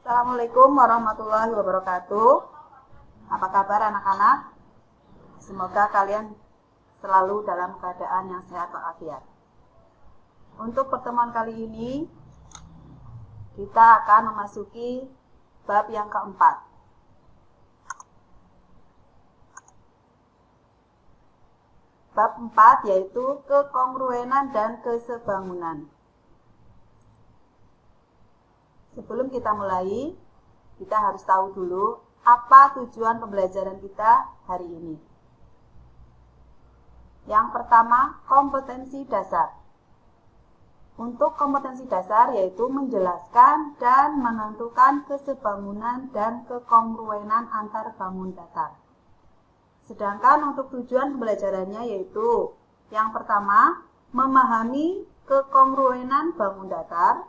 Assalamualaikum warahmatullahi wabarakatuh. Apa kabar anak-anak? Semoga kalian selalu dalam keadaan yang sehat walafiat. Untuk pertemuan kali ini, kita akan memasuki bab yang keempat. Bab 4 yaitu kekongruenan dan kesebangunan. Sebelum kita mulai, kita harus tahu dulu apa tujuan pembelajaran kita hari ini. Yang pertama, kompetensi dasar. Untuk kompetensi dasar yaitu menjelaskan dan menentukan kesebangunan dan kekongruenan antar bangun datar. Sedangkan untuk tujuan pembelajarannya yaitu yang pertama, memahami kekongruenan bangun datar.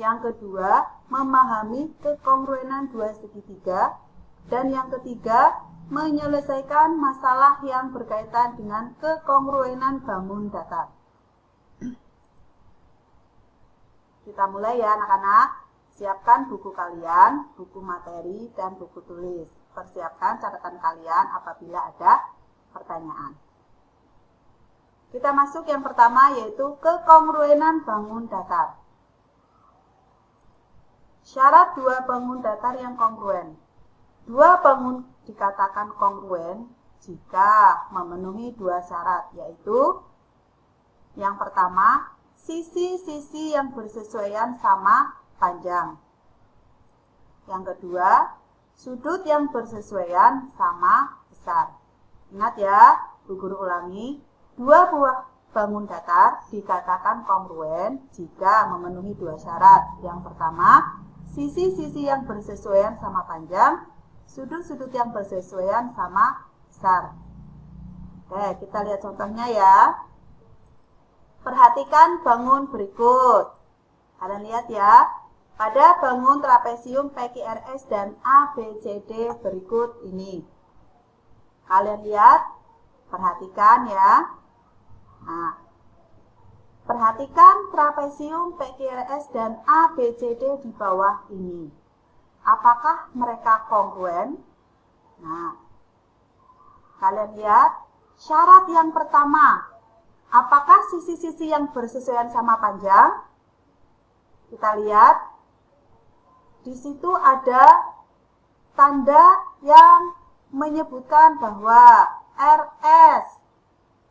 Yang kedua, memahami kekongruenan dua segitiga. Dan yang ketiga, menyelesaikan masalah yang berkaitan dengan kekongruenan bangun datar. Kita mulai ya anak-anak. Siapkan buku kalian, buku materi, dan buku tulis. Persiapkan catatan kalian apabila ada pertanyaan. Kita masuk yang pertama yaitu kekongruenan bangun datar. Syarat dua bangun datar yang kongruen. Dua bangun dikatakan kongruen jika memenuhi dua syarat, yaitu yang pertama, sisi-sisi yang bersesuaian sama panjang. Yang kedua, sudut yang bersesuaian sama besar. Ingat ya, Bu Guru ulangi, dua buah bangun datar dikatakan kongruen jika memenuhi dua syarat. Yang pertama, sisi-sisi yang bersesuaian sama panjang, sudut-sudut yang bersesuaian sama besar. Oke, kita lihat contohnya ya. Perhatikan bangun berikut. Kalian lihat ya, pada bangun trapesium PQRS dan ABCD berikut ini. Kalian lihat, perhatikan ya. Nah, perhatikan trapesium PQRS dan ABCD di bawah ini. Apakah mereka kongruen? Nah, kalian lihat syarat yang pertama. Apakah sisi-sisi yang bersesuaian sama panjang? Kita lihat. Di situ ada tanda yang menyebutkan bahwa RS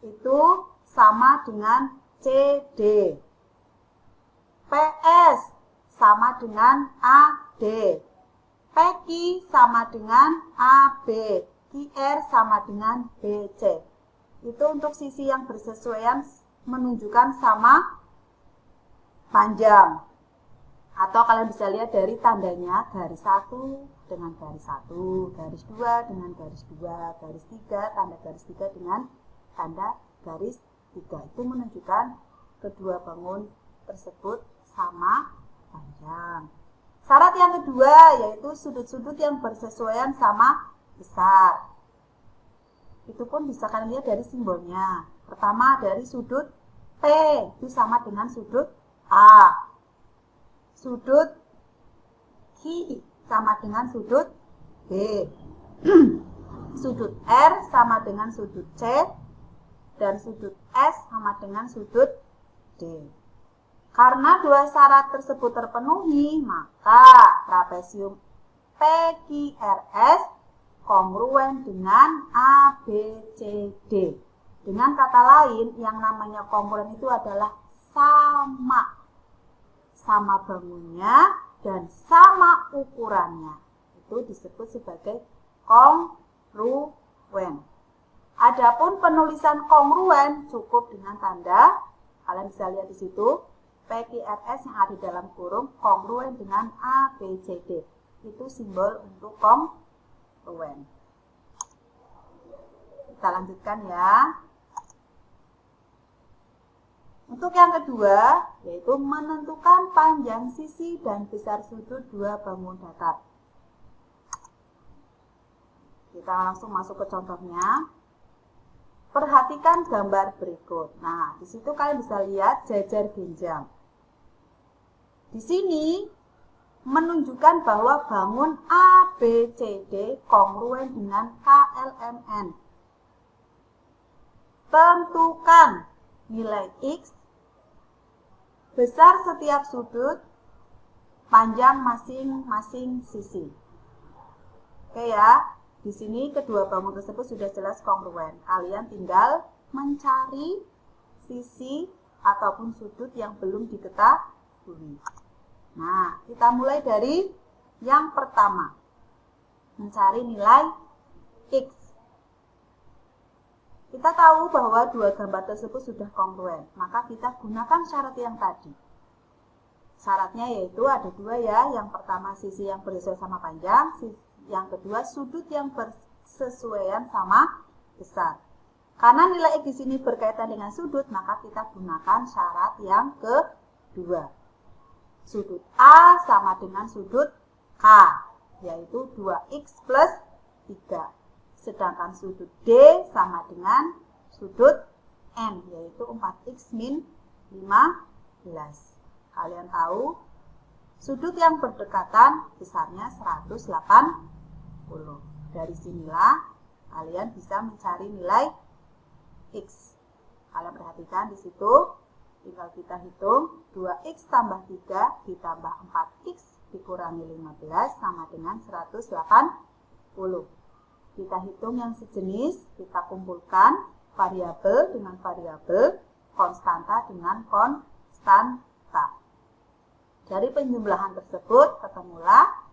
itu sama dengan CD. PS sama dengan AD. PQ sama dengan AB. QR sama dengan BC. Itu untuk sisi yang bersesuaian menunjukkan sama panjang. Atau kalian bisa lihat dari tandanya garis 1 dengan garis 1, garis 2 dengan garis 2, garis 3, tanda garis 3 dengan tanda garis 3. Itu menunjukkan kedua bangun tersebut sama panjang. Syarat yang kedua yaitu sudut-sudut yang bersesuaian sama besar. Itu pun bisa kalian lihat dari simbolnya. Pertama dari sudut P itu sama dengan sudut A. Sudut Q sama dengan sudut B. Sudut R sama dengan sudut C. Dan sudut S sama dengan sudut D. Karena dua syarat tersebut terpenuhi, maka trapesium PQRS kongruen dengan ABCD. Dengan kata lain, yang namanya kongruen itu adalah sama. Sama bangunnya dan sama ukurannya. Itu disebut sebagai kongruen. Adapun penulisan kongruen cukup dengan tanda, kalian bisa lihat di situ, PQRS yang ada di dalam kurung kongruen dengan ABCD. Itu simbol untuk kongruen. Kita lanjutkan ya. Untuk yang kedua, yaitu menentukan panjang sisi dan besar sudut dua bangun datar. Kita langsung masuk ke contohnya. Perhatikan gambar berikut. Nah, di situ kalian bisa lihat jajar genjang. Di sini menunjukkan bahwa bangun ABCD kongruen dengan KLMN. Tentukan nilai X, besar setiap sudut, panjang masing-masing sisi. Oke ya, di sini kedua bangun tersebut sudah jelas kongruen. Kalian tinggal mencari sisi ataupun sudut yang belum diketahui. Nah, kita mulai dari yang pertama. Mencari nilai X. Kita tahu bahwa dua gambar tersebut sudah kongruen, maka kita gunakan syarat yang tadi. Syaratnya yaitu ada dua ya, yang pertama sisi yang bersesuaian sama panjang, yang kedua sudut yang bersesuaian sama besar. Karena nilai X di sini berkaitan dengan sudut, maka kita gunakan syarat yang kedua. Sudut A sama dengan sudut K, yaitu 2X plus 3. Sedangkan sudut D sama dengan sudut N, yaitu 4X min 15. Kalian tahu, sudut yang berdekatan besarnya 180. Dari sinilah kalian bisa mencari nilai X. Kalian perhatikan di situ, tinggal kita hitung 2X tambah 3 ditambah 4X dikurangi 15 sama dengan 180. Kita hitung yang sejenis, kita kumpulkan variabel dengan variabel, konstanta dengan konstanta. Dari penjumlahan tersebut ketemulah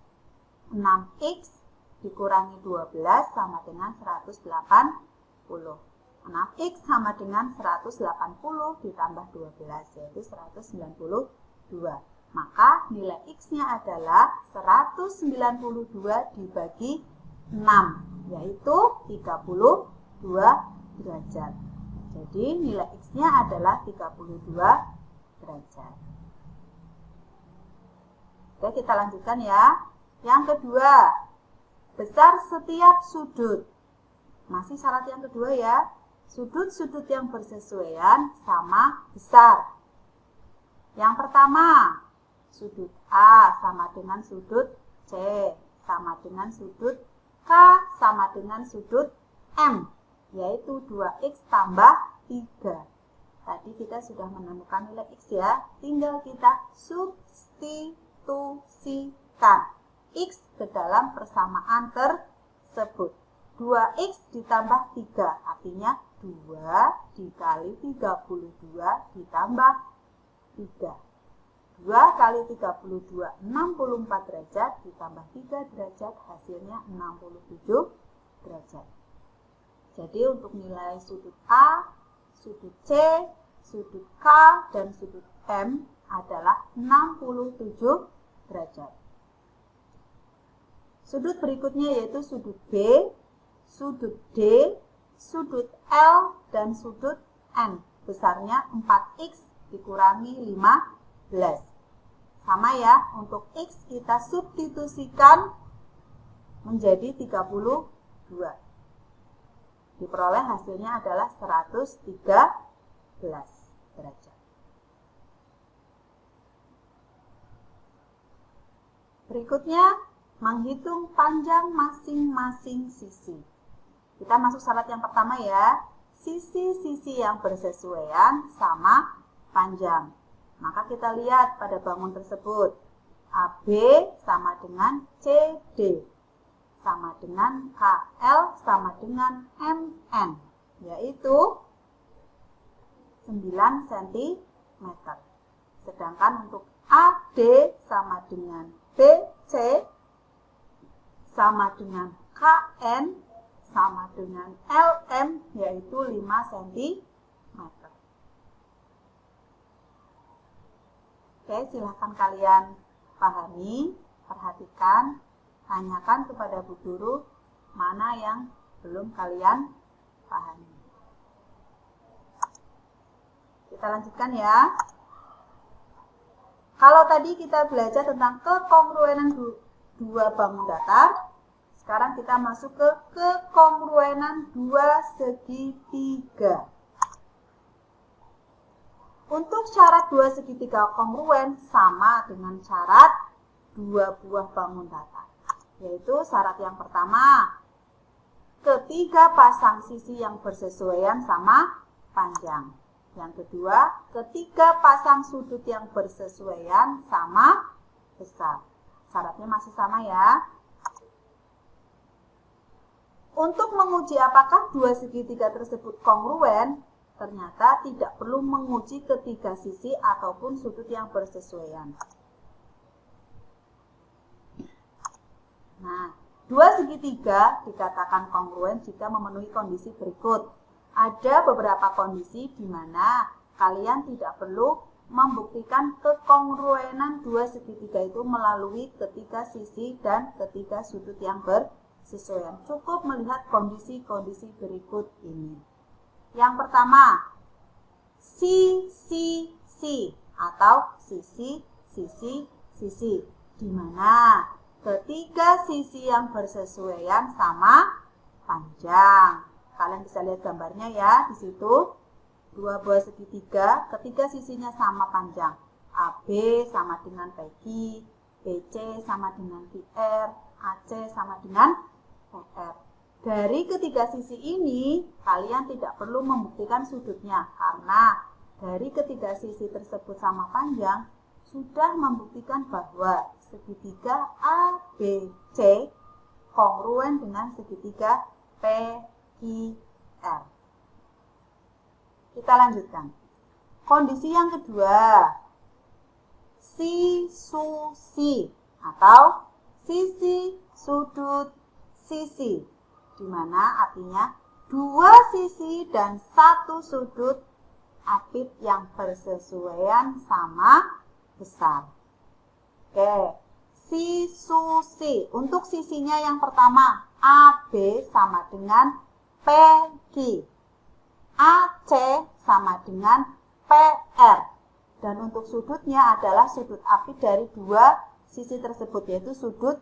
6X dikurangi 12 sama dengan 180. 6X sama dengan 180 ditambah 12, yaitu 192. Maka nilai X-nya adalah 192 dibagi 6, yaitu 32 derajat. Jadi nilai X-nya adalah 32 derajat. Oke, kita lanjutkan ya. Yang kedua, besar setiap sudut. Masih syarat yang kedua ya. Sudut-sudut yang bersesuaian sama besar. Yang pertama, sudut A sama dengan sudut C, sama dengan sudut K sama dengan sudut M, yaitu 2X tambah 3. Tadi kita sudah menemukan nilai X ya, tinggal kita substitusikan X ke dalam persamaan tersebut. 2X ditambah 3, artinya 2 dikali 32 ditambah 3. 2 kali 32, 64 derajat, ditambah 3 derajat, hasilnya 67 derajat. Jadi untuk nilai sudut A, sudut C, sudut K, dan sudut M adalah 67 derajat. Sudut berikutnya yaitu sudut B, sudut D, sudut L, dan sudut N. Besarnya 4X dikurangi 15. Sama ya, untuk X kita substitusikan menjadi 32. Diperoleh hasilnya adalah 113 derajat. Berikutnya, menghitung panjang masing-masing sisi. Kita masuk syarat yang pertama ya, sisi-sisi yang bersesuaian sama panjang. Maka kita lihat pada bangun tersebut, AB sama dengan CD, sama dengan KL sama dengan MN, yaitu 9 cm. Sedangkan untuk AD sama dengan BC, sama dengan KN, sama dengan LM, yaitu 5 cm. Oke, silahkan kalian pahami, perhatikan, tanyakan kepada Bu Guru mana yang belum kalian pahami. Kita lanjutkan ya. Kalau tadi kita belajar tentang kekongruenan dua bangun datar, sekarang kita masuk ke kekongruenan dua segitiga. Untuk syarat dua segitiga kongruen sama dengan syarat 2 buah bangun datar. Yaitu syarat yang pertama, ketiga pasang sisi yang bersesuaian sama panjang. Yang kedua, ketiga pasang sudut yang bersesuaian sama besar. Syaratnya masih sama ya. Untuk menguji apakah dua segitiga tersebut kongruen, ternyata tidak perlu menguji ketiga sisi ataupun sudut yang bersesuaian. Nah, dua segitiga dikatakan kongruen jika memenuhi kondisi berikut. Ada beberapa kondisi di mana kalian tidak perlu membuktikan kekongruenan dua segitiga itu melalui ketiga sisi dan ketiga sudut yang bersesuaian. Cukup melihat kondisi-kondisi berikut ini. Yang pertama, sisi atau sisi, di mana ketiga sisi yang bersesuaian sama panjang. Kalian bisa lihat gambarnya ya, di situ dua buah segitiga, ketiga sisinya sama panjang. AB sama dengan PQ, BC sama dengan QR, AC sama dengan PR. Dari ketiga sisi ini, kalian tidak perlu membuktikan sudutnya, karena dari ketiga sisi tersebut sama panjang, sudah membuktikan bahwa segitiga ABC kongruen dengan segitiga PQR. Kita lanjutkan. Kondisi yang kedua, sisi atau sisi sudut sisi, di mana artinya dua sisi dan satu sudut apit yang bersesuaian sama besar. Oke, sisi. Untuk sisinya yang pertama, AB sama dengan PQ, AC sama dengan PR. Dan untuk sudutnya adalah sudut apit dari dua sisi tersebut, yaitu sudut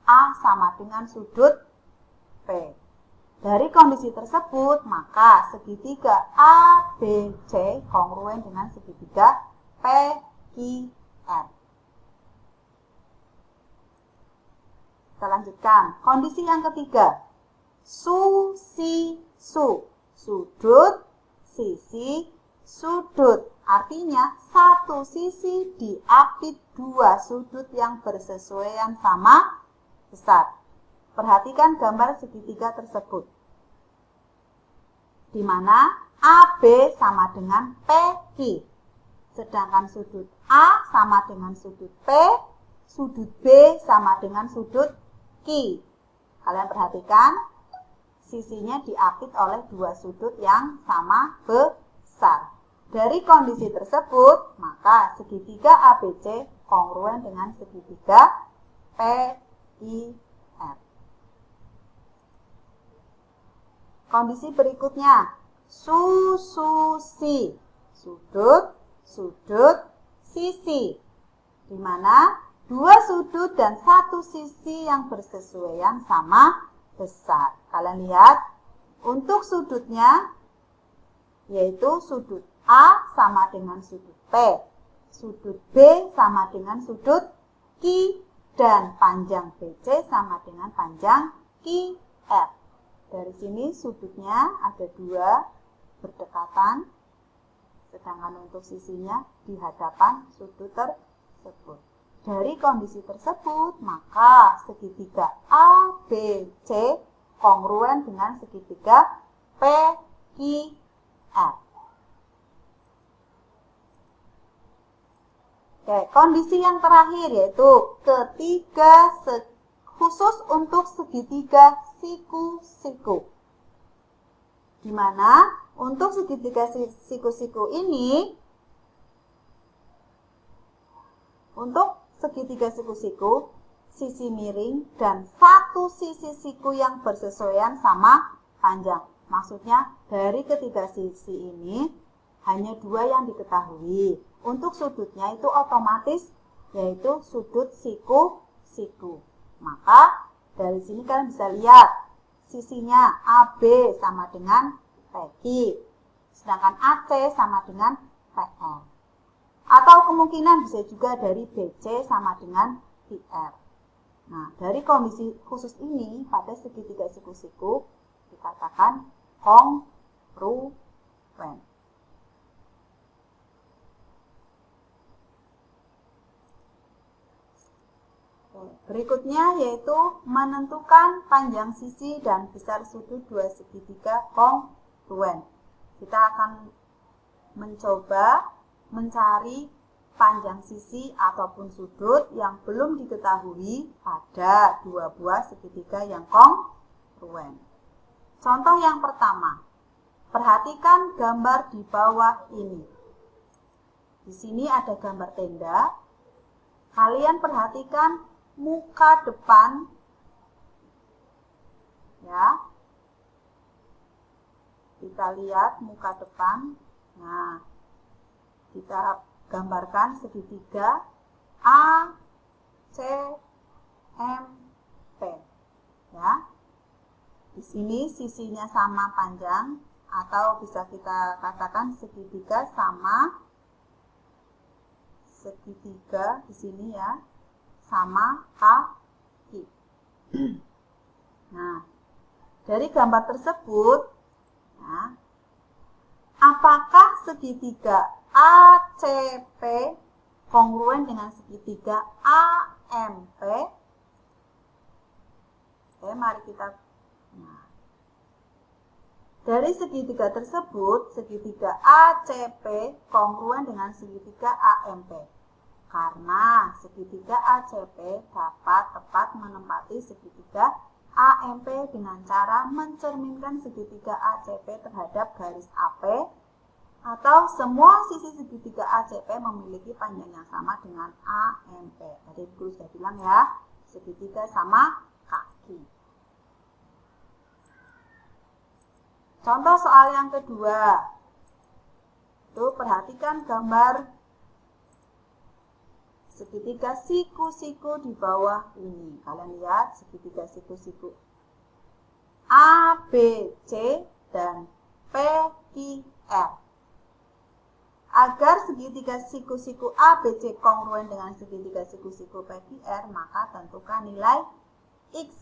A sama dengan sudut P. Dari kondisi tersebut, maka segitiga ABC kongruen dengan segitiga PQR. Kita lanjutkan. Kondisi yang ketiga, sudut, sisi, sudut. Artinya satu sisi diapit dua sudut yang bersesuaian sama besar. Perhatikan gambar segitiga tersebut, di mana AB sama dengan PQ, sedangkan sudut A sama dengan sudut P, sudut B sama dengan sudut Q. Kalian perhatikan, sisinya diapit oleh dua sudut yang sama besar. Dari kondisi tersebut, maka segitiga ABC kongruen dengan segitiga PQR. Kondisi berikutnya, sususi, sudut, sisi, di mana dua sudut dan satu sisi yang bersesuaian sama besar. Kalian lihat, untuk sudutnya, yaitu sudut A sama dengan sudut P, sudut B sama dengan sudut Q, dan panjang BC sama dengan panjang QR. Dari sini sudutnya ada dua berdekatan, sedangkan untuk sisinya di hadapan sudut tersebut. Dari kondisi tersebut, maka segitiga ABC kongruen dengan segitiga PQR. Oke, kondisi yang terakhir yaitu ketiga khusus untuk segitiga siku-siku, di mana untuk segitiga siku-siku ini, untuk segitiga siku-siku, sisi miring dan satu sisi siku yang bersesuaian sama panjang. Maksudnya dari ketiga sisi ini hanya dua yang diketahui. Untuk sudutnya itu otomatis yaitu sudut siku-siku. Maka dari sini kalian bisa lihat sisinya AB sama dengan PQ, sedangkan AC sama dengan PR. Atau kemungkinan bisa juga dari BC sama dengan QR. Nah, dari kondisi khusus ini pada segitiga siku-siku dikatakan kongruen. Berikutnya yaitu menentukan panjang sisi dan besar sudut dua segitiga kongruen. Kita akan mencoba mencari panjang sisi ataupun sudut yang belum diketahui pada dua buah segitiga yang kongruen. Contoh yang pertama, perhatikan gambar di bawah ini. Di sini ada gambar tenda. Kalian perhatikan muka depan, ya. Kita lihat muka depan. Nah, kita gambarkan segitiga A, C, M, P. Ya. Di sini sisinya sama panjang, atau bisa kita katakan segitiga sama segitiga di sini ya, sama kaki. Nah, dari gambar tersebut, nah, apakah segitiga ACP kongruen dengan segitiga AMP? Oke, mari kita. Nah, dari segitiga tersebut, segitiga ACP kongruen dengan segitiga AMP. Karena segitiga ACP dapat tepat menempati segitiga AMP dengan cara mencerminkan segitiga ACP terhadap garis AP, atau semua sisi segitiga ACP memiliki panjang yang sama dengan AMP. Tadi guru sudah bilang ya, segitiga sama kaki. Contoh soal yang kedua. Tuh, perhatikan gambar segitiga siku-siku di bawah ini. Kalian lihat segitiga siku-siku A, B, C, dan P, Q, R. Agar segitiga siku-siku A, B, C kongruen dengan segitiga siku-siku P, Q, R, maka tentukan nilai X.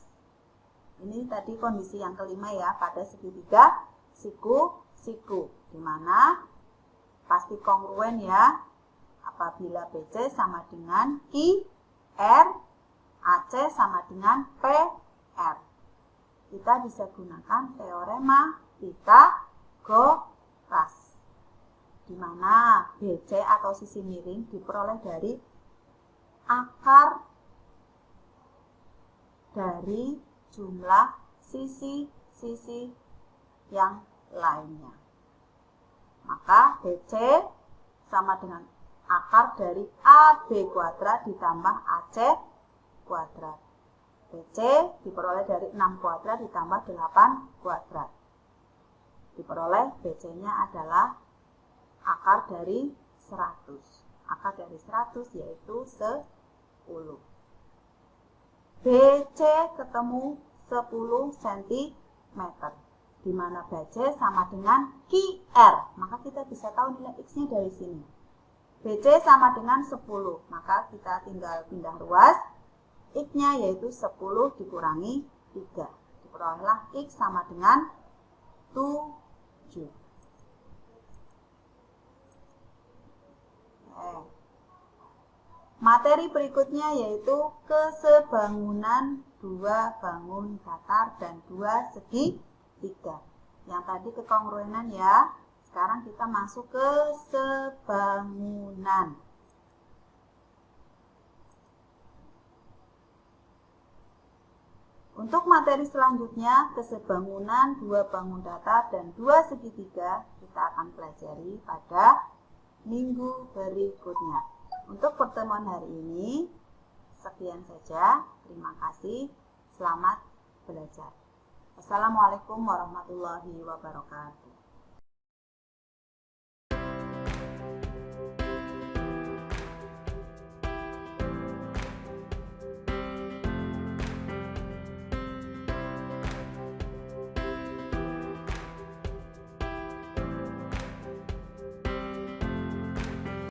Ini tadi kondisi yang kelima ya, pada segitiga siku-siku, dimana pasti kongruen ya apabila BC sama dengan QR, AC sama dengan PR. Kita bisa gunakan teorema Pythagoras, di mana BC atau sisi miring diperoleh dari akar dari jumlah sisi-sisi yang lainnya. Maka BC sama dengan akar dari AB kuadrat ditambah AC kuadrat. BC diperoleh dari 6 kuadrat ditambah 8 kuadrat. Diperoleh BC-nya adalah akar dari 100. Akar dari 100 yaitu 10. BC ketemu 10 cm. Di mana BC sama dengan QR. Maka kita bisa tahu nilai X-nya dari sini. BC sama dengan 10, maka kita tinggal pindah ruas. X-nya yaitu 10 dikurangi 3. Diperolehlah X sama dengan 7. Materi berikutnya yaitu kesebangunan dua bangun datar dan dua segitiga. Yang tadi kekongruenan ya. Sekarang kita masuk ke sebangunan. Untuk materi selanjutnya, kesebangunan dua bangun datar dan dua segitiga, kita akan pelajari pada minggu berikutnya. Untuk pertemuan hari ini, sekian saja. Terima kasih. Selamat belajar. Assalamualaikum warahmatullahi wabarakatuh.